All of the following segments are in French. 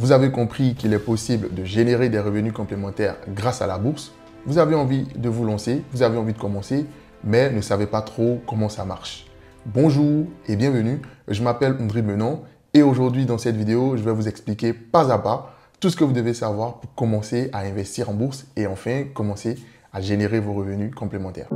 Vous avez compris qu'il est possible de générer des revenus complémentaires grâce à la bourse. Vous avez envie de vous lancer, vous avez envie de commencer, mais ne savez pas trop comment ça marche. Bonjour et bienvenue, je m'appelle Ondry Menon et aujourd'hui dans cette vidéo, je vais vous expliquer pas à pas tout ce que vous devez savoir pour commencer à investir en bourse et enfin commencer à générer vos revenus complémentaires.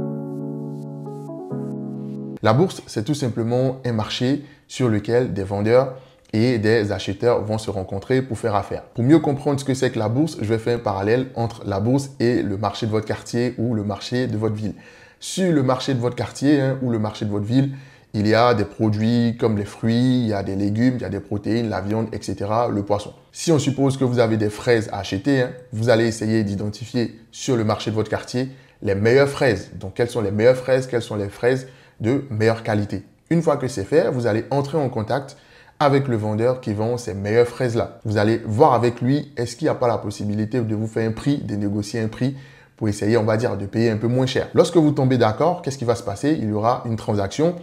La bourse, c'est tout simplement un marché sur lequel des vendeurs et des acheteurs vont se rencontrer pour faire affaire. Pour mieux comprendre ce que c'est que la bourse, je vais faire un parallèle entre la bourse et le marché de votre quartier ou le marché de votre ville. Sur le marché de votre quartier ou le marché de votre ville, il y a des produits comme les fruits, il y a des légumes, il y a des protéines, la viande, etc., le poisson. Si on suppose que vous avez des fraises à acheter, vous allez essayer d'identifier sur le marché de votre quartier les meilleures fraises. Donc, quelles sont les meilleures fraises? Quelles sont les fraises de meilleure qualité? Une fois que c'est fait, vous allez entrer en contact avec le vendeur qui vend ces meilleures fraises-là. Vous allez voir avec lui, est-ce qu'il n'y a pas la possibilité de vous faire un prix, de négocier un prix pour essayer, on va dire, de payer un peu moins cher. Lorsque vous tombez d'accord, qu'est-ce qui va se passer? Il y aura une transaction.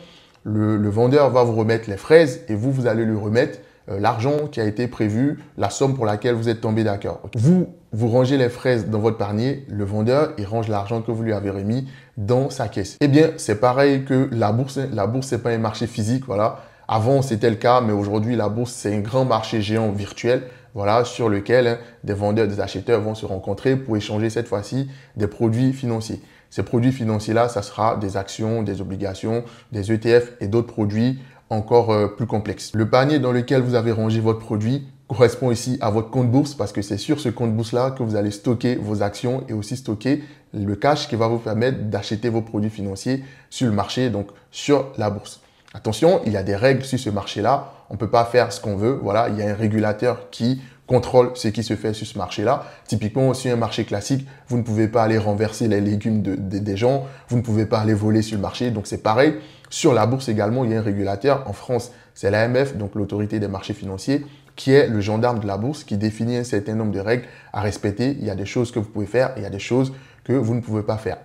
Le vendeur va vous remettre les fraises et vous allez lui remettre l'argent qui a été prévu, la somme pour laquelle vous êtes tombé d'accord. Vous rangez les fraises dans votre panier, le vendeur, il range l'argent que vous lui avez remis dans sa caisse. Eh bien, c'est pareil que la bourse. La bourse, c'est pas un marché physique, voilà. Avant, c'était le cas, mais aujourd'hui, la bourse, c'est un grand marché géant virtuel, voilà, sur lequel des vendeurs, des acheteurs vont se rencontrer pour échanger cette fois-ci des produits financiers. Ces produits financiers-là, ça sera des actions, des obligations, des ETF et d'autres produits encore plus complexes. Le panier dans lequel vous avez rangé votre produit correspond ici à votre compte bourse parce que c'est sur ce compte bourse-là que vous allez stocker vos actions et aussi stocker le cash qui va vous permettre d'acheter vos produits financiers sur le marché, donc sur la bourse. Attention, il y a des règles sur ce marché-là. On ne peut pas faire ce qu'on veut. Voilà, il y a un régulateur qui contrôle ce qui se fait sur ce marché-là. Typiquement, sur un marché classique, vous ne pouvez pas aller renverser les légumes des gens. Vous ne pouvez pas aller voler sur le marché. Donc, c'est pareil. Sur la bourse également, il y a un régulateur. En France, c'est l'AMF, donc l'autorité des marchés financiers, qui est le gendarme de la bourse, qui définit un certain nombre de règles à respecter. Il y a des choses que vous pouvez faire et il y a des choses que vous ne pouvez pas faire.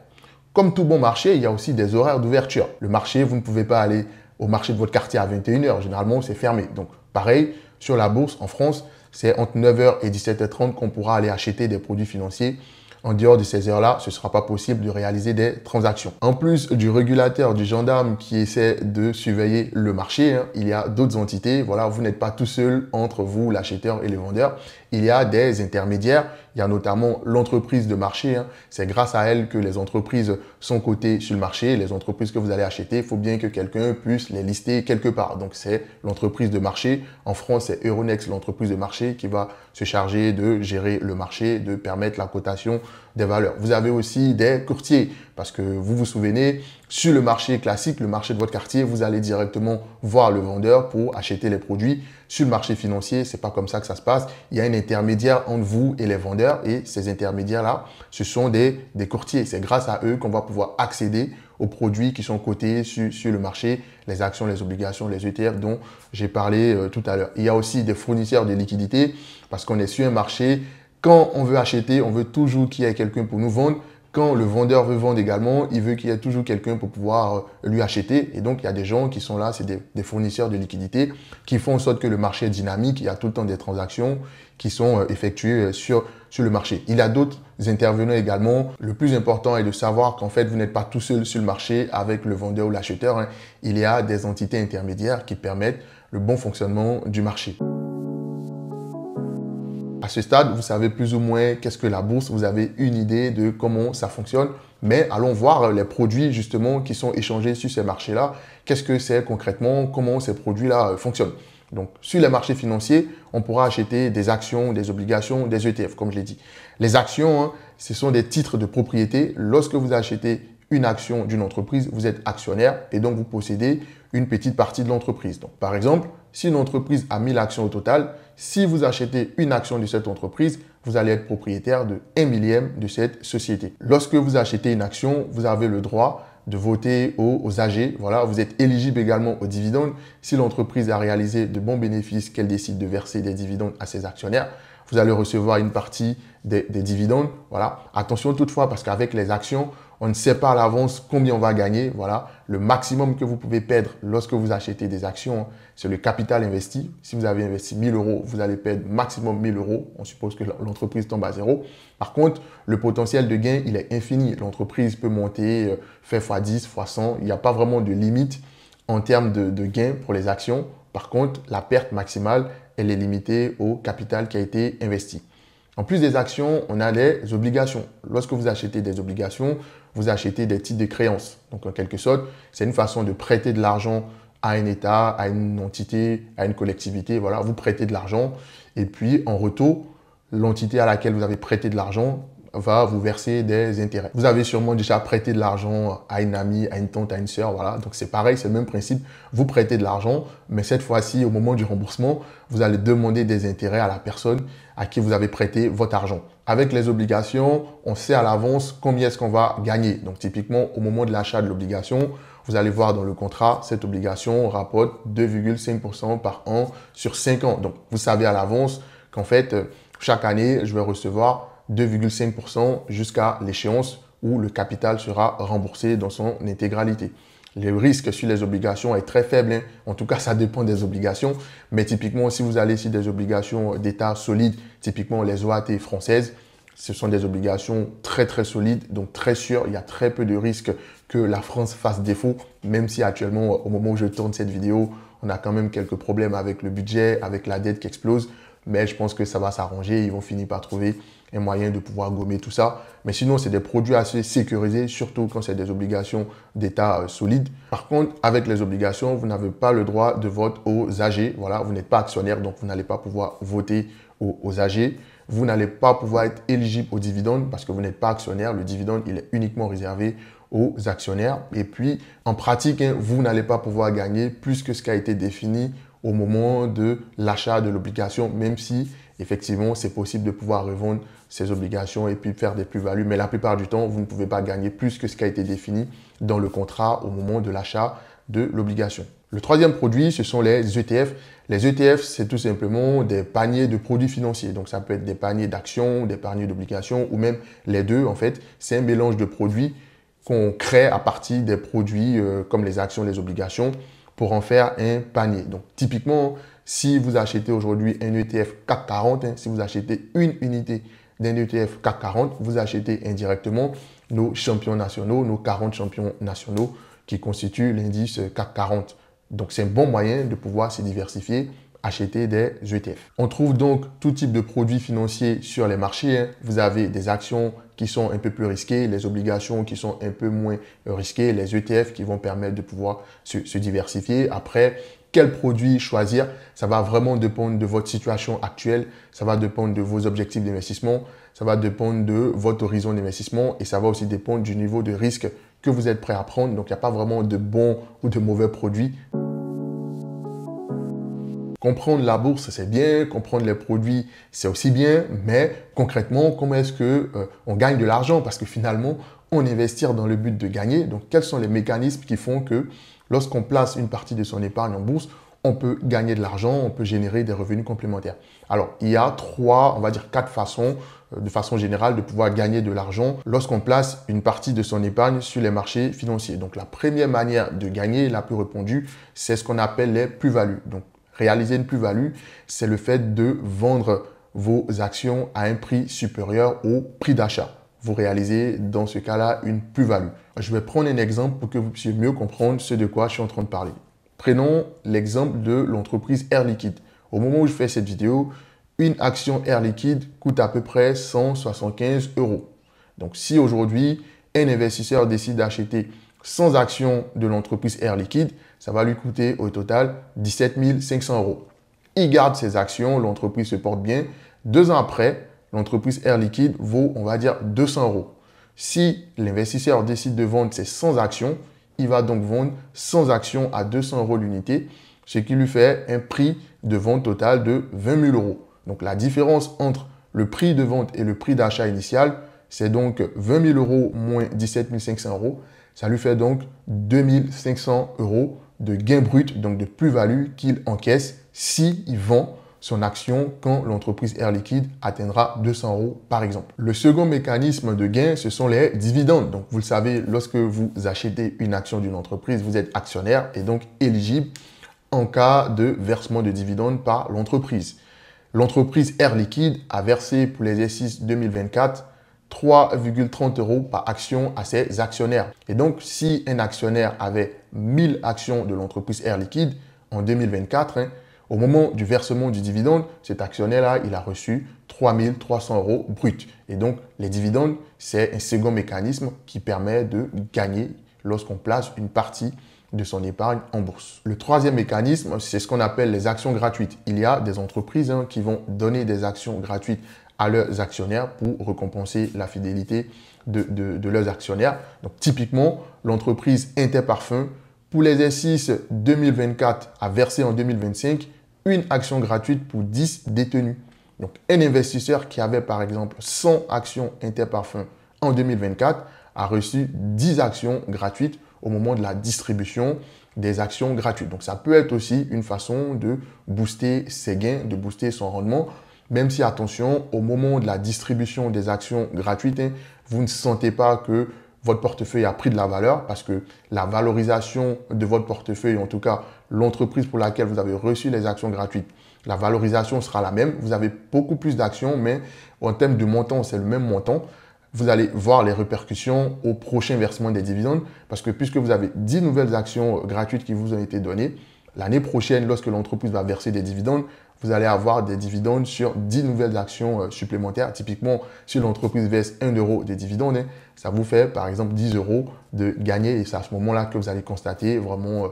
Comme tout bon marché, il y a aussi des horaires d'ouverture. Le marché, vous ne pouvez pas aller au marché de votre quartier à 21 h. Généralement, c'est fermé. Donc, pareil, sur la bourse, en France, c'est entre 9 h et 17 h 30 qu'on pourra aller acheter des produits financiers. En dehors de ces heures-là, ce ne sera pas possible de réaliser des transactions. En plus du régulateur, du gendarme qui essaie de surveiller le marché, il y a d'autres entités. Voilà, vous n'êtes pas tout seul entre vous, l'acheteur et le vendeur. Il y a des intermédiaires. Il y a notamment l'entreprise de marché. C'est grâce à elle que les entreprises sont cotées sur le marché. Les entreprises que vous allez acheter, il faut bien que quelqu'un puisse les lister quelque part. Donc, c'est l'entreprise de marché. En France, c'est Euronext, l'entreprise de marché, qui va se charger de gérer le marché, de permettre la cotation des valeurs. Vous avez aussi des courtiers parce que vous vous souvenez, sur le marché classique, le marché de votre quartier, vous allez directement voir le vendeur pour acheter les produits. Sur le marché financier, c'est pas comme ça que ça se passe. Il y a un intermédiaire entre vous et les vendeurs et ces intermédiaires-là, ce sont des courtiers. C'est grâce à eux qu'on va pouvoir accéder aux produits qui sont cotés sur le marché, les actions, les obligations, les ETF dont j'ai parlé tout à l'heure. Il y a aussi des fournisseurs de liquidités parce qu'on est sur un marché. Quand on veut acheter, on veut toujours qu'il y ait quelqu'un pour nous vendre. Quand le vendeur veut vendre également, il veut qu'il y ait toujours quelqu'un pour pouvoir lui acheter. Et donc, il y a des gens qui sont là, c'est des fournisseurs de liquidités qui font en sorte que le marché est dynamique. Il y a tout le temps des transactions qui sont effectuées sur le marché. Il y a d'autres intervenants également. Le plus important est de savoir qu'en fait, vous n'êtes pas tout seul sur le marché avec le vendeur ou l'acheteur. Il y a des entités intermédiaires qui permettent le bon fonctionnement du marché. À ce stade, vous savez plus ou moins qu'est-ce que la bourse, vous avez une idée de comment ça fonctionne, mais allons voir les produits justement qui sont échangés sur ces marchés-là. Qu'est-ce que c'est concrètement, comment ces produits-là fonctionnent. Donc, sur les marchés financiers, on pourra acheter des actions, des obligations, des ETF, comme je l'ai dit. Les actions, ce sont des titres de propriété. Lorsque vous achetez une action d'une entreprise, vous êtes actionnaire et donc vous possédez une petite partie de l'entreprise. Donc, par exemple, si une entreprise a 1000 actions au total, si vous achetez une action de cette entreprise, vous allez être propriétaire de 1 millième de cette société. Lorsque vous achetez une action, vous avez le droit de voter aux AG. Voilà, vous êtes éligible également aux dividendes. Si l'entreprise a réalisé de bons bénéfices, qu'elle décide de verser des dividendes à ses actionnaires, vous allez recevoir une partie des dividendes. Voilà. Attention toutefois, parce qu'avec les actions, On ne sait pas à l'avance combien on va gagner. Voilà, le maximum que vous pouvez perdre lorsque vous achetez des actions, c'est le capital investi. Si vous avez investi 1000 euros, vous allez perdre maximum 1000 euros. On suppose que l'entreprise tombe à zéro. Par contre, le potentiel de gain, il est infini. L'entreprise peut monter, faire x10, x100. Il n'y a pas vraiment de limite en termes de gains pour les actions. Par contre, la perte maximale, elle est limitée au capital qui a été investi. En plus des actions, on a les obligations. Lorsque vous achetez des obligations, vous achetez des titres de créance. Donc, en quelque sorte, c'est une façon de prêter de l'argent à un État, à une entité, à une collectivité. Voilà, vous prêtez de l'argent et puis, en retour, l'entité à laquelle vous avez prêté de l'argent va vous verser des intérêts. Vous avez sûrement déjà prêté de l'argent à une amie, à une tante, à une sœur. Voilà, donc c'est pareil, c'est le même principe. Vous prêtez de l'argent, mais cette fois-ci, au moment du remboursement, vous allez demander des intérêts à la personne à qui vous avez prêté votre argent. Avec les obligations, on sait à l'avance combien est-ce qu'on va gagner. Donc typiquement, au moment de l'achat de l'obligation, vous allez voir dans le contrat, cette obligation rapporte 2,5% par an sur 5 ans. Donc vous savez à l'avance qu'en fait, chaque année, je vais recevoir 2,5% jusqu'à l'échéance où le capital sera remboursé dans son intégralité. Le risque sur les obligations est très faible. Hein. En tout cas, ça dépend des obligations. Mais typiquement, si vous allez sur des obligations d'État solides, typiquement les OAT françaises, ce sont des obligations très très solides, donc très sûres. Il y a très peu de risques que la France fasse défaut, même si actuellement, au moment où je tourne cette vidéo, on a quand même quelques problèmes avec le budget, avec la dette qui explose. Mais je pense que ça va s'arranger. Ils vont finir par trouver un moyen de pouvoir gommer tout ça. Mais sinon, c'est des produits assez sécurisés, surtout quand c'est des obligations d'État solides. Par contre, avec les obligations, vous n'avez pas le droit de vote aux AG. Voilà, vous n'êtes pas actionnaire, donc vous n'allez pas pouvoir voter aux AG. Vous n'allez pas pouvoir être éligible aux dividendes parce que vous n'êtes pas actionnaire. Le dividende, il est uniquement réservé aux actionnaires. Et puis, en pratique, hein, vous n'allez pas pouvoir gagner plus que ce qui a été défini au moment de l'achat de l'obligation, même si effectivement c'est possible de pouvoir revendre ces obligations et puis faire des plus-values. Mais la plupart du temps, vous ne pouvez pas gagner plus que ce qui a été défini dans le contrat au moment de l'achat de l'obligation. Le troisième produit, ce sont les ETF. Les ETF, c'est tout simplement des paniers de produits financiers. Donc, ça peut être des paniers d'actions, des paniers d'obligations ou même les deux. En fait, c'est un mélange de produits qu'on crée à partir des produits comme les actions, les obligations, pour en faire un panier. Donc, typiquement, si vous achetez aujourd'hui un ETF CAC 40, si vous achetez une unité d'un ETF CAC 40, vous achetez indirectement nos champions nationaux, nos 40 champions nationaux qui constituent l'indice CAC 40. Donc, c'est un bon moyen de pouvoir se diversifier, acheter des ETF. On trouve donc tout type de produits financiers sur les marchés. Vous avez des actions qui sont un peu plus risquées, les obligations qui sont un peu moins risquées, les ETF qui vont permettre de pouvoir se diversifier. Après, quel produit choisir, ça va vraiment dépendre de votre situation actuelle, ça va dépendre de vos objectifs d'investissement, ça va dépendre de votre horizon d'investissement et ça va aussi dépendre du niveau de risque que vous êtes prêt à prendre. Donc, il n'y a pas vraiment de bons ou de mauvais produits. Comprendre la bourse, c'est bien. Comprendre les produits, c'est aussi bien. Mais concrètement, comment est-ce qu'on gagne de l'argent? Parce que finalement, on investit dans le but de gagner. Donc, quels sont les mécanismes qui font que lorsqu'on place une partie de son épargne en bourse, on peut gagner de l'argent, on peut générer des revenus complémentaires? Alors, il y a trois, on va dire quatre façons, de façon générale, de pouvoir gagner de l'argent lorsqu'on place une partie de son épargne sur les marchés financiers. Donc, la première manière de gagner, la plus répandue, c'est ce qu'on appelle les plus-values. Donc, réaliser une plus-value, c'est le fait de vendre vos actions à un prix supérieur au prix d'achat. Vous réalisez dans ce cas-là une plus-value. Je vais prendre un exemple pour que vous puissiez mieux comprendre ce de quoi je suis en train de parler. Prenons l'exemple de l'entreprise Air Liquide. Au moment où je fais cette vidéo, une action Air Liquide coûte à peu près 175 €. Donc, si aujourd'hui, un investisseur décide d'acheter 100 actions de l'entreprise Air Liquide, ça va lui coûter au total 17 500 €. Il garde ses actions, l'entreprise se porte bien. 2 ans après, l'entreprise Air Liquide vaut, on va dire, 200 €. Si l'investisseur décide de vendre ses 100 actions, il va donc vendre 100 actions à 200 € l'unité, ce qui lui fait un prix de vente total de 20 000 €. Donc, la différence entre le prix de vente et le prix d'achat initial, c'est donc 20 000 € moins 17 500 €. Ça lui fait donc 2 500 € de gain brut, donc de plus-value qu'il encaisse s'il vend son action quand l'entreprise Air Liquide atteindra 200 € par exemple. Le second mécanisme de gain, ce sont les dividendes. Donc, vous le savez, lorsque vous achetez une action d'une entreprise, vous êtes actionnaire et donc éligible en cas de versement de dividendes par l'entreprise. L'entreprise Air Liquide a versé pour l'exercice 2024 3,30 € par action à ses actionnaires. Et donc, si un actionnaire avait 1000 actions de l'entreprise Air Liquide en 2024, au moment du versement du dividende, cet actionnaire-là, il a reçu 3300 € brut. Et donc, les dividendes, c'est un second mécanisme qui permet de gagner lorsqu'on place une partie de son épargne en bourse. Le troisième mécanisme, c'est ce qu'on appelle les actions gratuites. Il y a des entreprises qui vont donner des actions gratuites à leurs actionnaires pour récompenser la fidélité de leurs actionnaires. Donc, typiquement, l'entreprise Interparfums, pour l'exercice 2024, a versé en 2025 une action gratuite pour 10 détenus. Donc, un investisseur qui avait par exemple 100 actions Interparfums en 2024 a reçu 10 actions gratuites au moment de la distribution des actions gratuites. Donc, ça peut être aussi une façon de booster ses gains, de booster son rendement, même si, attention, au moment de la distribution des actions gratuites, vous ne sentez pas que votre portefeuille a pris de la valeur parce que la valorisation de votre portefeuille, en tout cas l'entreprise pour laquelle vous avez reçu les actions gratuites, la valorisation sera la même. Vous avez beaucoup plus d'actions, mais en termes de montant, c'est le même montant. Vous allez voir les répercussions au prochain versement des dividendes parce que puisque vous avez 10 nouvelles actions gratuites qui vous ont été données, l'année prochaine, lorsque l'entreprise va verser des dividendes, vous allez avoir des dividendes sur 10 nouvelles actions supplémentaires. Typiquement, si l'entreprise verse 1 € de dividendes, ça vous fait par exemple 10 € de gagner et c'est à ce moment-là que vous allez constater vraiment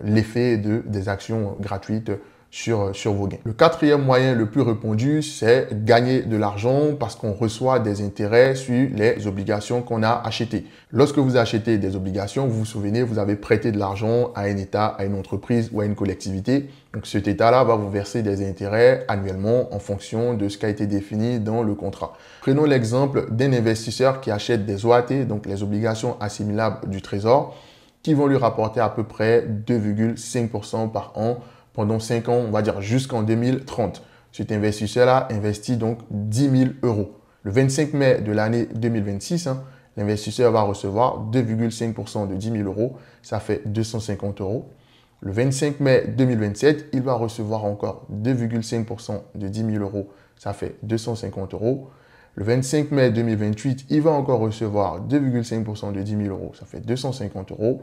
l'effet des actions gratuites sur vos gains. Le quatrième moyen le plus répandu, c'est gagner de l'argent parce qu'on reçoit des intérêts sur les obligations qu'on a achetées. Lorsque vous achetez des obligations, vous vous souvenez, vous avez prêté de l'argent à un État, à une entreprise ou à une collectivité. Donc cet État-là va vous verser des intérêts annuellement en fonction de ce qui a été défini dans le contrat. Prenons l'exemple d'un investisseur qui achète des OAT, donc les obligations assimilables du Trésor, qui vont lui rapporter à peu près 2,5% par an pendant 5 ans, on va dire jusqu'en 2030. Cet investisseur-là investit donc 10 000 €. Le 25 mai de l'année 2026, l'investisseur va recevoir 2,5% de 10 000 €, ça fait 250 €. Le 25 mai 2027, il va recevoir encore 2,5% de 10 000 €, ça fait 250 €. Le 25 mai 2028, il va encore recevoir 2,5% de 10 000 €, ça fait 250 €.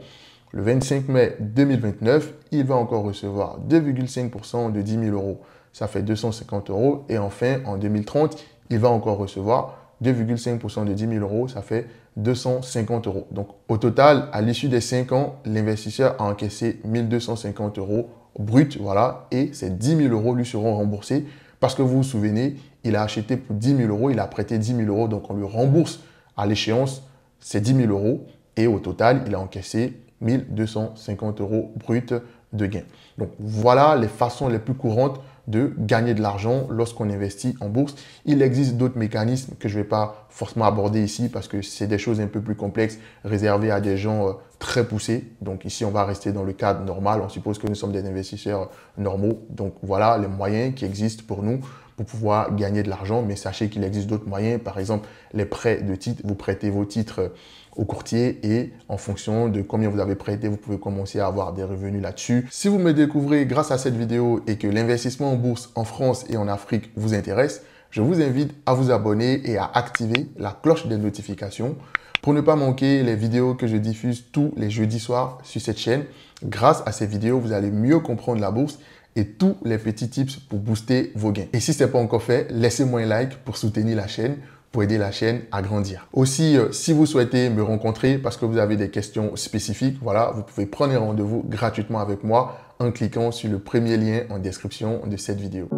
Le 25 mai 2029, il va encore recevoir 2,5% de 10 000 €, ça fait 250 €. Et enfin, en 2030, il va encore recevoir 2,5% de 10 000 €, ça fait 250 €. Donc, au total, à l'issue des 5 ans, l'investisseur a encaissé 1 250 € brut, voilà, et ces 10 000 € lui seront remboursés parce que vous vous souvenez, il a acheté pour 10 000 €, il a prêté 10 000 €, donc on lui rembourse à l'échéance ces 10 000 € et au total, il a encaissé 1 250 € brut de gain. Donc, voilà les façons les plus courantes de gagner de l'argent lorsqu'on investit en bourse. Il existe d'autres mécanismes que je ne vais pas forcément aborder ici parce que c'est des choses un peu plus complexes réservées à des gens très poussés. Donc ici, on va rester dans le cadre normal. On suppose que nous sommes des investisseurs normaux. Donc voilà les moyens qui existent pour nous pour pouvoir gagner de l'argent. Mais sachez qu'il existe d'autres moyens. Par exemple, les prêts de titres. Vous prêtez vos titres au courtier et en fonction de combien vous avez prêté, vous pouvez commencer à avoir des revenus là-dessus. Si vous me découvrez grâce à cette vidéo et que l'investissement en bourse en France et en Afrique vous intéresse, je vous invite à vous abonner et à activer la cloche des notifications pour ne pas manquer les vidéos que je diffuse tous les jeudis soirs sur cette chaîne. Grâce à ces vidéos, vous allez mieux comprendre la bourse et tous les petits tips pour booster vos gains. Et si ce n'est pas encore fait, laissez-moi un like pour soutenir la chaîne, pour aider la chaîne à grandir. Aussi, si vous souhaitez me rencontrer parce que vous avez des questions spécifiques, voilà, vous pouvez prendre un rendez-vous gratuitement avec moi en cliquant sur le premier lien en description de cette vidéo.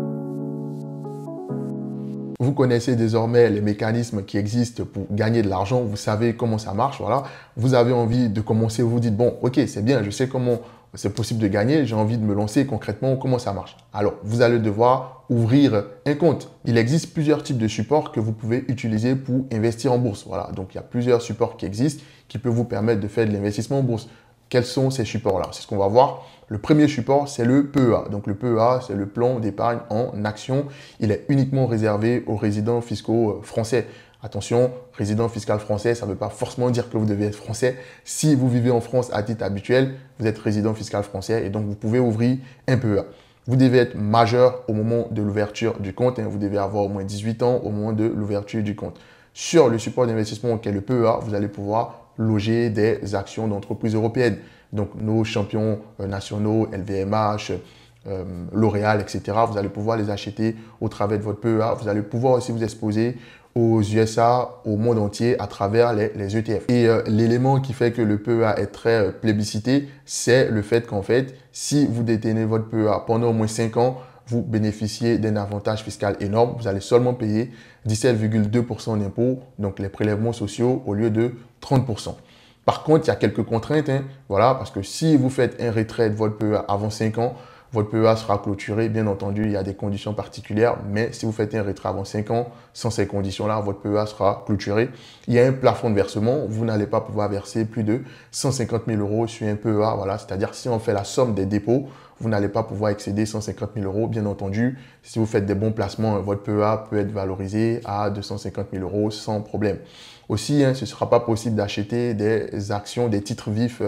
Vous connaissez désormais les mécanismes qui existent pour gagner de l'argent. Vous savez comment ça marche. Voilà. Vous avez envie de commencer. Vous vous dites, bon, ok, c'est bien, je sais comment c'est possible de gagner. J'ai envie de me lancer concrètement. Comment ça marche? Alors, vous allez devoir ouvrir un compte. Il existe plusieurs types de supports que vous pouvez utiliser pour investir en bourse. Voilà. Donc, il y a plusieurs supports qui existent qui peuvent vous permettre de faire de l'investissement en bourse. quels sont ces supports-là? C'est ce qu'on va voir. Le premier support, c'est le PEA. Donc le PEA, c'est le plan d'épargne en action. Il est uniquement réservé aux résidents fiscaux français. Attention, résident fiscal français, ça ne veut pas forcément dire que vous devez être français. Si vous vivez en France à titre habituel, vous êtes résident fiscal français et donc vous pouvez ouvrir un PEA. Vous devez être majeur au moment de l'ouverture du compte. Vous devez avoir au moins 18 ans au moment de l'ouverture du compte. Sur le support d'investissement qu'est le PEA, vous allez pouvoir loger des actions d'entreprises européennes. Donc nos champions nationaux, LVMH, L'Oréal, etc. Vous allez pouvoir les acheter au travers de votre PEA. Vous allez pouvoir aussi vous exposer aux USA, au monde entier à travers les ETF. Et l'élément qui fait que le PEA est très plébiscité, c'est le fait qu'en fait, si vous détenez votre PEA pendant au moins 5 ans, vous bénéficiez d'un avantage fiscal énorme. Vous allez seulement payer 17,2% d'impôts, donc les prélèvements sociaux, au lieu de 30%. Par contre, il y a quelques contraintes, voilà, parce que si vous faites un retrait de votre PEA avant 5 ans, votre PEA sera clôturé. Bien entendu, il y a des conditions particulières, mais si vous faites un retrait avant 5 ans, sans ces conditions-là, votre PEA sera clôturé. Il y a un plafond de versement. Vous n'allez pas pouvoir verser plus de 150 000 € sur un PEA. Voilà, c'est-à-dire si on fait la somme des dépôts, vous n'allez pas pouvoir excéder 150 000 €. Bien entendu, si vous faites des bons placements, votre PEA peut être valorisé à 250 000 € sans problème. Aussi, ce ne sera pas possible d'acheter des actions, des titres vifs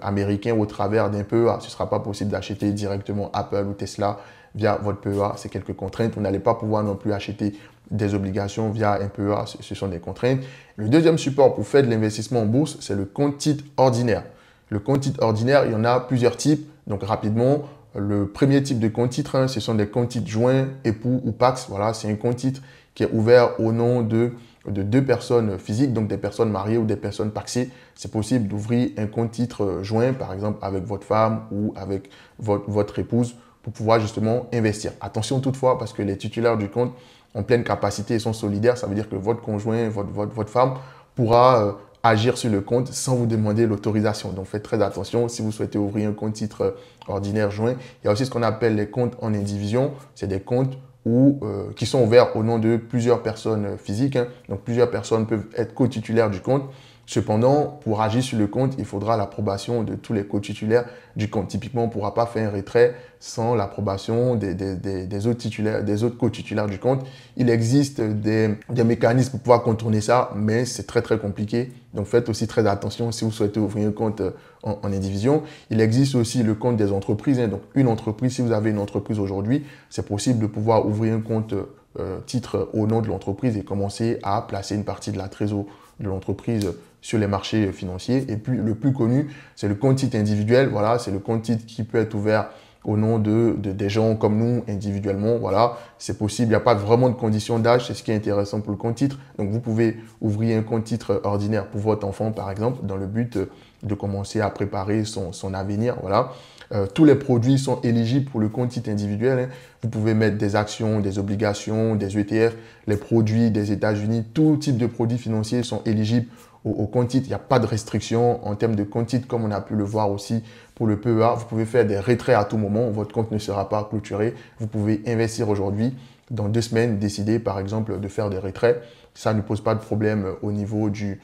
américains au travers d'un PEA. Ce ne sera pas possible d'acheter directement Apple ou Tesla via votre PEA. C'est quelques contraintes. Vous n'allez pas pouvoir non plus acheter des obligations via un PEA. Ce sont des contraintes. Le deuxième support pour faire de l'investissement en bourse, c'est le compte titre ordinaire. Le compte titre ordinaire, il y en a plusieurs types. Donc rapidement, le premier type de compte titre, ce sont des comptes titres joints, époux ou Pacs. Voilà, c'est un compte titre qui est ouvert au nom de deux personnes physiques, donc des personnes mariées ou des personnes pacsées. C'est possible d'ouvrir un compte titre joint, par exemple avec votre femme ou avec votre épouse pour pouvoir justement investir. Attention toutefois, parce que les titulaires du compte en pleine capacité et sont solidaires, ça veut dire que votre conjoint, votre femme pourra agir sur le compte sans vous demander l'autorisation. Donc faites très attention si vous souhaitez ouvrir un compte titre ordinaire joint. Il y a aussi ce qu'on appelle les comptes en indivision. C'est des comptes qui sont ouverts au nom de plusieurs personnes physiques. Donc, plusieurs personnes peuvent être co-titulaires du compte. Cependant, pour agir sur le compte, il faudra l'approbation de tous les co-titulaires du compte. Typiquement, on ne pourra pas faire un retrait sans l'approbation des autres co-titulaires du compte. Il existe des mécanismes pour pouvoir contourner ça, mais c'est très, très compliqué. Donc, faites aussi très attention si vous souhaitez ouvrir un compte en indivision. Il existe aussi le compte des entreprises. Donc, une entreprise, si vous avez une entreprise aujourd'hui, c'est possible de pouvoir ouvrir un compte titre au nom de l'entreprise et commencer à placer une partie de la trésorerie de l'entreprise sur les marchés financiers. Et puis, le plus connu, c'est le compte titre individuel. Voilà, c'est le compte titre qui peut être ouvert au nom des gens comme nous individuellement. Voilà, c'est possible. Il n'y a pas vraiment de condition d'âge. C'est ce qui est intéressant pour le compte titre. Donc, vous pouvez ouvrir un compte titre ordinaire pour votre enfant, par exemple, dans le but de commencer à préparer son avenir. Voilà. Tous les produits sont éligibles pour le compte titre individuel. Vous pouvez mettre des actions, des obligations, des ETF, les produits des États-Unis. Tout type de produits financiers sont éligibles au compte titre. Il n'y a pas de restriction en termes de compte titre, comme on a pu le voir aussi pour le PEA. Vous pouvez faire des retraits à tout moment. Votre compte ne sera pas clôturé. Vous pouvez investir aujourd'hui. Dans 2 semaines, décider par exemple de faire des retraits. Ça ne pose pas de problème au niveau du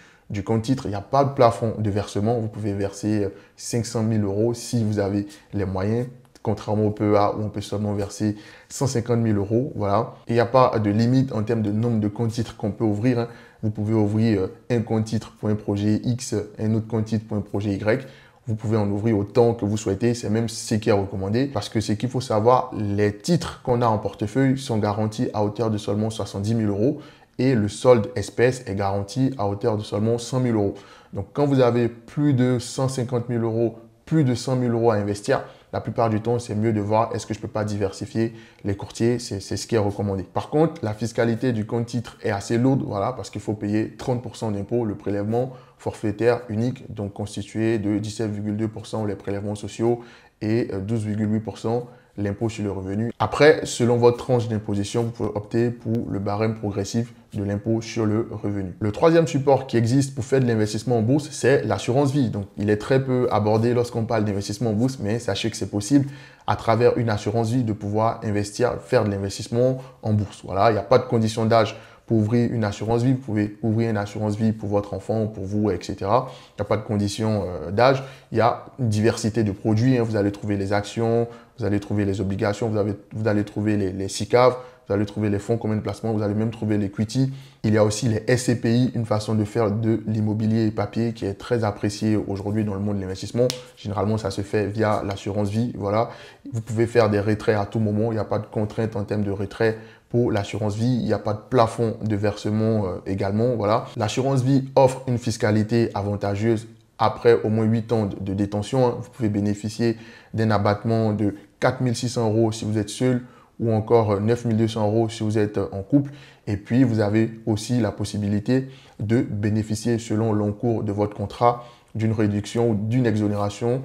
compte titre. Il n'y a pas de plafond de versement. Vous pouvez verser 500 000 € si vous avez les moyens, contrairement au PEA où on peut seulement verser 150 000 €. Voilà. Et il n'y a pas de limite en termes de nombre de comptes titres qu'on peut ouvrir. Vous pouvez ouvrir un compte titre pour un projet X, un autre compte titre pour un projet Y. Vous pouvez en ouvrir autant que vous souhaitez. C'est même ce qui est recommandé parce que ce qu'il faut savoir, les titres qu'on a en portefeuille sont garantis à hauteur de seulement 70 000 € et le solde espèce est garanti à hauteur de seulement 100 000 €. Donc, quand vous avez plus de 150 000 €, plus de 100 000 € à investir, la plupart du temps, c'est mieux de voir est-ce que je ne peux pas diversifier les courtiers. C'est ce qui est recommandé. Par contre, la fiscalité du compte titre est assez lourde, voilà, parce qu'il faut payer 30% d'impôt, le prélèvement forfaitaire unique, donc constitué de 17,2% les prélèvements sociaux et 12,8% l'impôt sur le revenu. Après, selon votre tranche d'imposition, vous pouvez opter pour le barème progressif de l'impôt sur le revenu. Le troisième support qui existe pour faire de l'investissement en bourse, c'est l'assurance vie. Donc, il est très peu abordé lorsqu'on parle d'investissement en bourse, mais sachez que c'est possible à travers une assurance vie de pouvoir investir, faire de l'investissement en bourse. Voilà, il n'y a pas de condition d'âge pour ouvrir une assurance vie. Vous pouvez ouvrir une assurance vie pour votre enfant, pour vous, etc. Il n'y a pas de condition d'âge. Il y a une diversité de produits. Vous allez trouver les actions, vous allez trouver les obligations, vous allez trouver les SICAV, vous allez trouver les fonds communs de placement, vous allez même trouver l'equity. Il y a aussi les SCPI, une façon de faire de l'immobilier papier qui est très appréciée aujourd'hui dans le monde de l'investissement. Généralement, ça se fait via l'assurance vie. Voilà. Vous pouvez faire des retraits à tout moment. Il n'y a pas de contrainte en termes de retrait pour l'assurance vie. Il n'y a pas de plafond de versement également. Voilà. L'assurance vie offre une fiscalité avantageuse après au moins 8 ans de détention. Vous pouvez bénéficier d'un abattement de 4 600 € si vous êtes seul, ou encore 9 200 € si vous êtes en couple. Et puis, vous avez aussi la possibilité de bénéficier, selon l'encours de votre contrat, d'une réduction ou d'une exonération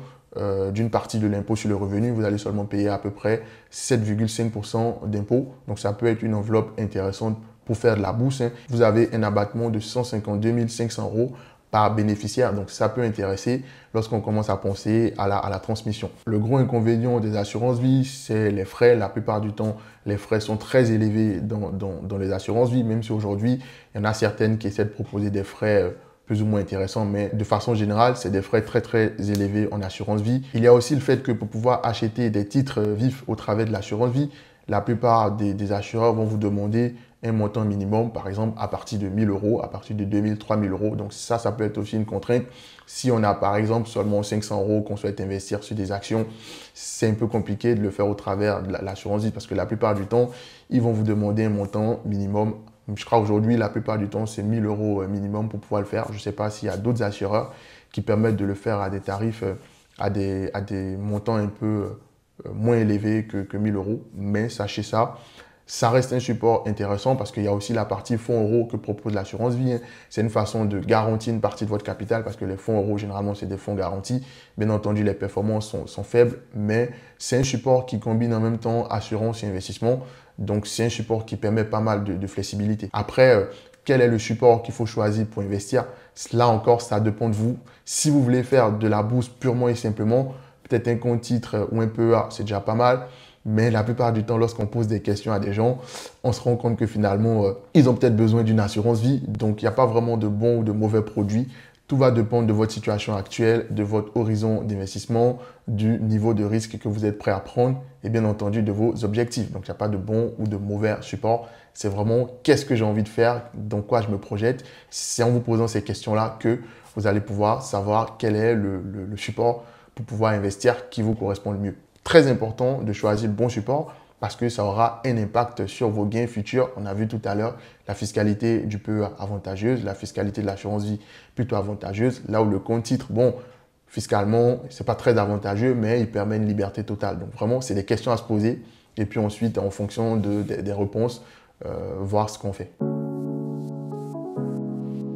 d'une partie de l'impôt sur le revenu. Vous allez seulement payer à peu près 7,5% d'impôt. Donc, ça peut être une enveloppe intéressante pour faire de la bourse. Vous avez un abattement de 152 500 € par bénéficiaire. Donc, ça peut intéresser lorsqu'on commence à penser à la transmission. Le gros inconvénient des assurances vie, c'est les frais. La plupart du temps, les frais sont très élevés dans les assurances vie, même si aujourd'hui, il y en a certaines qui essaient de proposer des frais plus ou moins intéressants, mais de façon générale, c'est des frais très, très élevés en assurance vie. Il y a aussi le fait que pour pouvoir acheter des titres vifs au travers de l'assurance vie, la plupart des assureurs vont vous demander un montant minimum, par exemple, à partir de 1 000 €, à partir de 2 000, 3 000 €. Donc ça peut être aussi une contrainte. Si on a, par exemple, seulement 500 € qu'on souhaite investir sur des actions, c'est un peu compliqué de le faire au travers de l'assurance vie parce que la plupart du temps, ils vont vous demander un montant minimum. Je crois aujourd'hui, la plupart du temps, c'est 1 000 € minimum pour pouvoir le faire. Je ne sais pas s'il y a d'autres assureurs qui permettent de le faire à des tarifs, à des montants un peu moins élevés que 1 000 €. Mais sachez ça. Ça reste un support intéressant parce qu'il y a aussi la partie fonds euros que propose l'assurance vie. C'est une façon de garantir une partie de votre capital parce que les fonds euros, généralement, c'est des fonds garantis. Bien entendu, les performances sont faibles, mais c'est un support qui combine en même temps assurance et investissement. Donc, c'est un support qui permet pas mal de flexibilité. Après, quel est le support qu'il faut choisir pour investir? Là encore, ça dépend de vous. Si vous voulez faire de la bourse purement et simplement, peut-être un compte titre ou un PEA, c'est déjà pas mal. Mais la plupart du temps, lorsqu'on pose des questions à des gens, on se rend compte que finalement, ils ont peut-être besoin d'une assurance vie. Donc, il n'y a pas vraiment de bons ou de mauvais produits. Tout va dépendre de votre situation actuelle, de votre horizon d'investissement, du niveau de risque que vous êtes prêt à prendre et bien entendu de vos objectifs. Donc, il n'y a pas de bon ou de mauvais support. C'est vraiment qu'est-ce que j'ai envie de faire, dans quoi je me projette. C'est en vous posant ces questions-là que vous allez pouvoir savoir quel est le support pour pouvoir investir qui vous correspond le mieux. Très important de choisir le bon support parce que ça aura un impact sur vos gains futurs. On a vu tout à l'heure la fiscalité du PEA avantageuse, la fiscalité de l'assurance vie plutôt avantageuse. Là où le compte titre, bon, fiscalement, ce n'est pas très avantageux, mais il permet une liberté totale. Donc vraiment, c'est des questions à se poser et puis ensuite, en fonction des réponses, voir ce qu'on fait.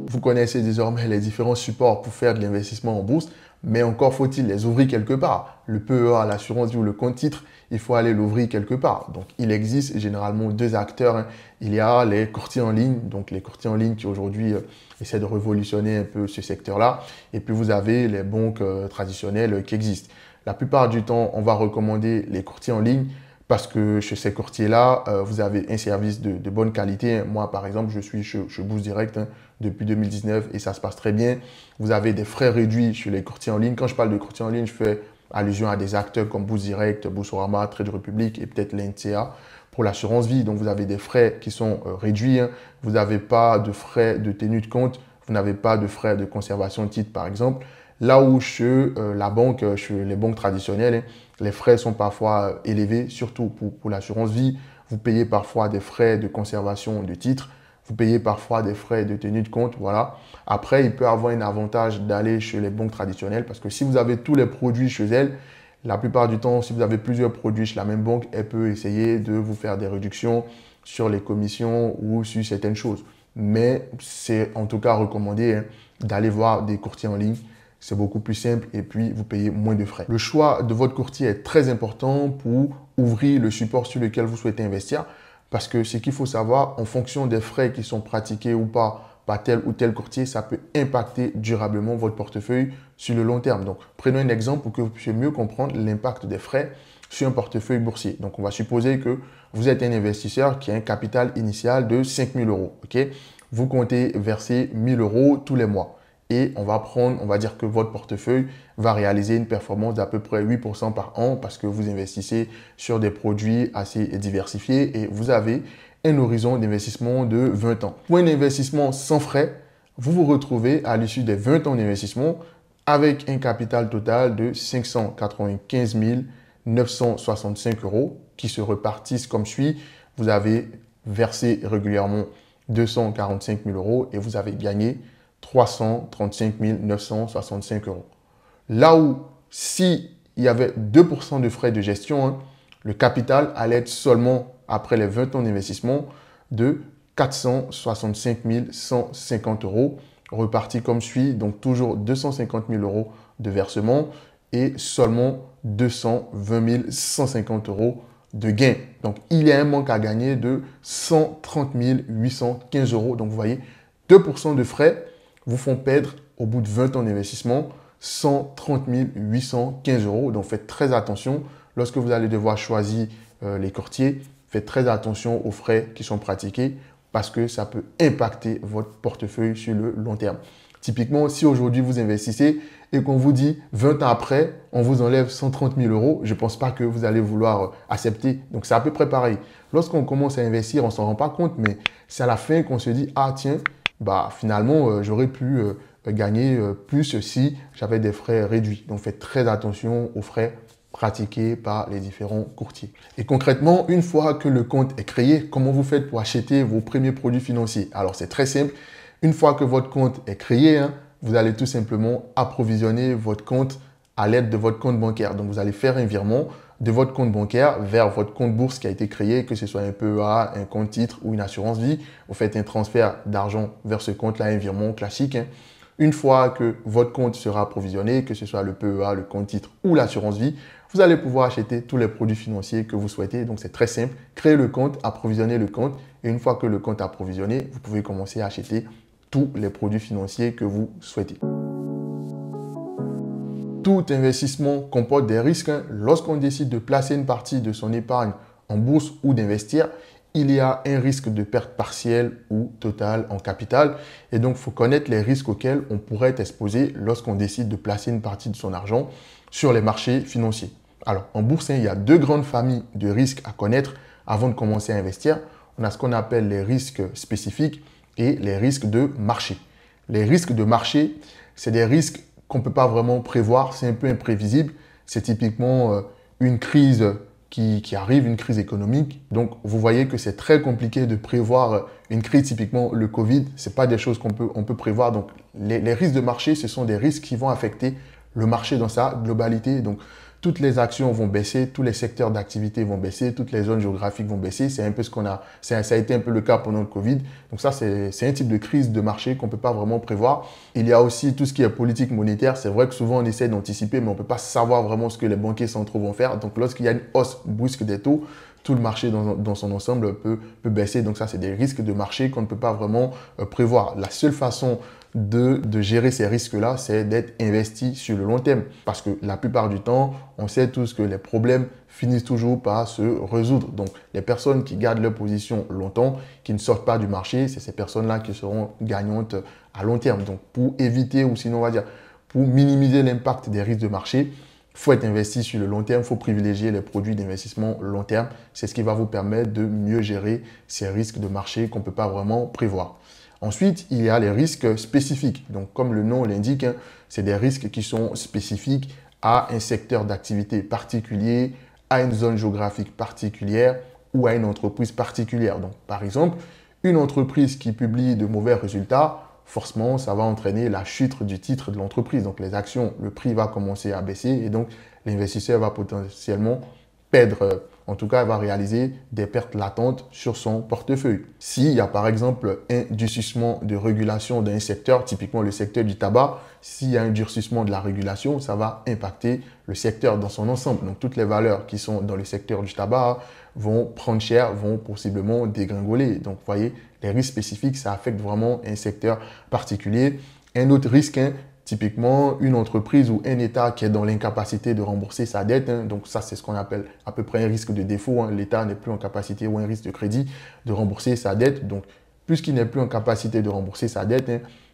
Vous connaissez désormais les différents supports pour faire de l'investissement en bourse, mais encore faut-il les ouvrir quelque part. Le PEA, l'assurance vie ou le compte titre, il faut aller l'ouvrir quelque part. Donc, il existe généralement deux acteurs. Il y a les courtiers en ligne, donc les courtiers en ligne qui aujourd'hui essaient de révolutionner un peu ce secteur-là. Et puis, vous avez les banques traditionnelles qui existent. La plupart du temps, on va recommander les courtiers en ligne parce que chez ces courtiers-là, vous avez un service de bonne qualité. Moi, par exemple, je suis chez Bourse Direct depuis 2019 et ça se passe très bien. Vous avez des frais réduits chez les courtiers en ligne. Quand je parle de courtiers en ligne, je fais allusion à des acteurs comme Bourse Direct, Boursorama, Trade Republic et peut-être l'NCA pour l'assurance vie. Donc, vous avez des frais qui sont réduits. Vous n'avez pas de frais de tenue de compte. Vous n'avez pas de frais de conservation de titres, par exemple. Là où chez la banque, chez les banques traditionnelles, les frais sont parfois élevés, surtout pour l'assurance vie. Vous payez parfois des frais de conservation de titres. Vous payez parfois des frais de tenue de compte. Voilà. Après, il peut avoir un avantage d'aller chez les banques traditionnelles parce que si vous avez tous les produits chez elles, la plupart du temps, si vous avez plusieurs produits chez la même banque, elle peut essayer de vous faire des réductions sur les commissions ou sur certaines choses. Mais c'est en tout cas recommandé d'aller voir des courtiers en ligne. C'est beaucoup plus simple et puis vous payez moins de frais. Le choix de votre courtier est très important pour ouvrir le support sur lequel vous souhaitez investir parce que ce qu'il faut savoir, en fonction des frais qui sont pratiqués ou pas par tel ou tel courtier, ça peut impacter durablement votre portefeuille sur le long terme. Donc, prenons un exemple pour que vous puissiez mieux comprendre l'impact des frais sur un portefeuille boursier. Donc, on va supposer que vous êtes un investisseur qui a un capital initial de 5 000 euros. Okay? Vous comptez verser 1 000 euros tous les mois. Et on va dire que votre portefeuille va réaliser une performance d'à peu près 8% par an parce que vous investissez sur des produits assez diversifiés et vous avez un horizon d'investissement de 20 ans. Pour un investissement sans frais, vous vous retrouvez à l'issue des 20 ans d'investissement avec un capital total de 595 965 euros qui se repartissent comme suit. Vous avez versé régulièrement 245 000 euros et vous avez gagné 335 965 euros. Là où, s'il y avait 2% de frais de gestion, le capital allait être seulement, après les 20 ans d'investissement, de 465 150 euros, reparti comme suit, donc toujours 250 000 euros de versement et seulement 220 150 euros de gain. Donc, il y a un manque à gagner de 130 815 euros. Donc, vous voyez, 2% de frais vous font perdre, au bout de 20 ans d'investissement, 130 815 euros. Donc, faites très attention. Lorsque vous allez devoir choisir les courtiers, faites très attention aux frais qui sont pratiqués parce que ça peut impacter votre portefeuille sur le long terme. Typiquement, si aujourd'hui vous investissez et qu'on vous dit 20 ans après, on vous enlève 130 000 euros, je ne pense pas que vous allez vouloir accepter. Donc, c'est à peu près pareil. Lorsqu'on commence à investir, on ne s'en rend pas compte, mais c'est à la fin qu'on se dit « Ah tiens, bah, finalement, j'aurais pu gagner plus si j'avais des frais réduits. » Donc, faites très attention aux frais pratiqués par les différents courtiers. Et concrètement, une fois que le compte est créé, comment vous faites pour acheter vos premiers produits financiers? Alors, c'est très simple. Une fois que votre compte est créé, vous allez tout simplement approvisionner votre compte à l'aide de votre compte bancaire. Donc, vous allez faire un virement de votre compte bancaire vers votre compte bourse qui a été créé, que ce soit un PEA, un compte titre ou une assurance vie. Vous faites un transfert d'argent vers ce compte-là, un virement classique. Une fois que votre compte sera approvisionné, que ce soit le PEA, le compte titre ou l'assurance vie, vous allez pouvoir acheter tous les produits financiers que vous souhaitez. Donc, c'est très simple. Créez le compte, approvisionnez le compte. Et une fois que le compte est approvisionné, vous pouvez commencer à acheter tous les produits financiers que vous souhaitez. Tout investissement comporte des risques. Lorsqu'on décide de placer une partie de son épargne en bourse ou d'investir, il y a un risque de perte partielle ou totale en capital. Et donc, il faut connaître les risques auxquels on pourrait être exposé lorsqu'on décide de placer une partie de son argent sur les marchés financiers. Alors, en bourse, il y a deux grandes familles de risques à connaître avant de commencer à investir. On a ce qu'on appelle les risques spécifiques et les risques de marché. Les risques de marché, c'est des risques qu'on ne peut pas vraiment prévoir, c'est un peu imprévisible. C'est typiquement une crise qui arrive, une crise économique. Donc, vous voyez que c'est très compliqué de prévoir une crise, typiquement le Covid. Ce n'est pas des choses qu'on peut prévoir. Donc, les risques de marché, ce sont des risques qui vont affecter le marché dans sa globalité. Donc, toutes les actions vont baisser, tous les secteurs d'activité vont baisser, toutes les zones géographiques vont baisser. C'est un peu ce qu'on a, ça a été un peu le cas pendant le Covid. Donc ça, c'est un type de crise de marché qu'on ne peut pas vraiment prévoir. Il y a aussi tout ce qui est politique monétaire. C'est vrai que souvent, on essaie d'anticiper, mais on ne peut pas savoir vraiment ce que les banquiers centraux vont faire. Donc lorsqu'il y a une hausse brusque des taux, tout le marché dans son ensemble peut baisser. Donc ça, c'est des risques de marché qu'on ne peut pas vraiment prévoir. La seule façon de gérer ces risques-là, c'est d'être investi sur le long terme. Parce que la plupart du temps, on sait tous que les problèmes finissent toujours par se résoudre. Donc, les personnes qui gardent leur position longtemps, qui ne sortent pas du marché, c'est ces personnes-là qui seront gagnantes à long terme. Donc, pour éviter ou sinon, on va dire, pour minimiser l'impact des risques de marché, il faut être investi sur le long terme, il faut privilégier les produits d'investissement long terme. C'est ce qui va vous permettre de mieux gérer ces risques de marché qu'on ne peut pas vraiment prévoir. Ensuite, il y a les risques spécifiques. Donc, comme le nom l'indique, c'est des risques qui sont spécifiques à un secteur d'activité particulier, à une zone géographique particulière ou à une entreprise particulière. Donc, par exemple, une entreprise qui publie de mauvais résultats, forcément, ça va entraîner la chute du titre de l'entreprise. Donc, les actions, le prix va commencer à baisser et donc l'investisseur va potentiellement perdre, en tout cas, il va réaliser des pertes latentes sur son portefeuille. S'il y a par exemple un durcissement de régulation d'un secteur, typiquement le secteur du tabac, s'il y a un durcissement de la régulation, ça va impacter le secteur dans son ensemble. Donc, toutes les valeurs qui sont dans le secteur du tabac vont prendre cher, vont possiblement dégringoler. Donc, vous voyez, les risques spécifiques, ça affecte vraiment un secteur particulier. Un autre risque, Typiquement, une entreprise ou un État qui est dans l'incapacité de rembourser sa dette, donc ça c'est ce qu'on appelle à peu près un risque de défaut, l'État n'est plus en capacité ou un risque de crédit de rembourser sa dette. Donc, puisqu'il n'est plus en capacité de rembourser sa dette,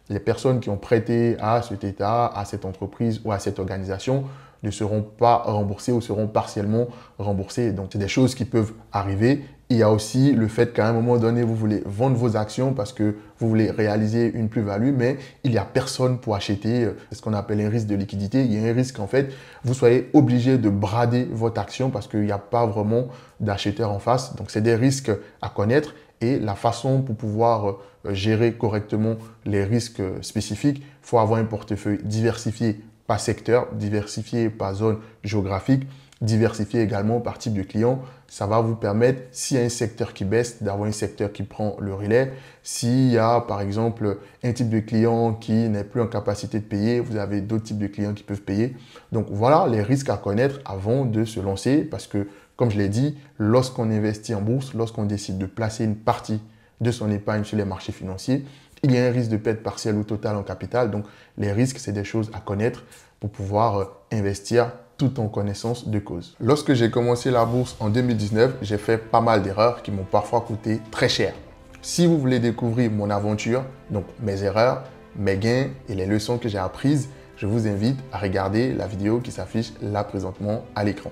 les personnes qui ont prêté à cet État, à cette entreprise ou à cette organisation ne seront pas remboursées ou seront partiellement remboursées. Donc, c'est des choses qui peuvent arriver. Il y a aussi le fait qu'à un moment donné, vous voulez vendre vos actions parce que vous voulez réaliser une plus-value, mais il n'y a personne pour acheter. C'est ce qu'on appelle un risque de liquidité. Il y a un risque, en fait, vous soyez obligé de brader votre action parce qu'il n'y a pas vraiment d'acheteur en face. Donc, c'est des risques à connaître. Et la façon pour pouvoir gérer correctement les risques spécifiques, il faut avoir un portefeuille diversifié par secteur, diversifié par zone géographique, diversifié également par type de client. Ça va vous permettre, s'il y a un secteur qui baisse, d'avoir un secteur qui prend le relais. S'il y a par exemple un type de client qui n'est plus en capacité de payer, vous avez d'autres types de clients qui peuvent payer. Donc voilà les risques à connaître avant de se lancer parce que comme je l'ai dit, lorsqu'on investit en bourse, lorsqu'on décide de placer une partie de son épargne sur les marchés financiers, il y a un risque de perte partielle ou totale en capital. Donc, les risques, c'est des choses à connaître pour pouvoir investir tout en connaissance de cause. Lorsque j'ai commencé la bourse en 2019, j'ai fait pas mal d'erreurs qui m'ont parfois coûté très cher. Si vous voulez découvrir mon aventure, donc mes erreurs, mes gains et les leçons que j'ai apprises, je vous invite à regarder la vidéo qui s'affiche là présentement à l'écran.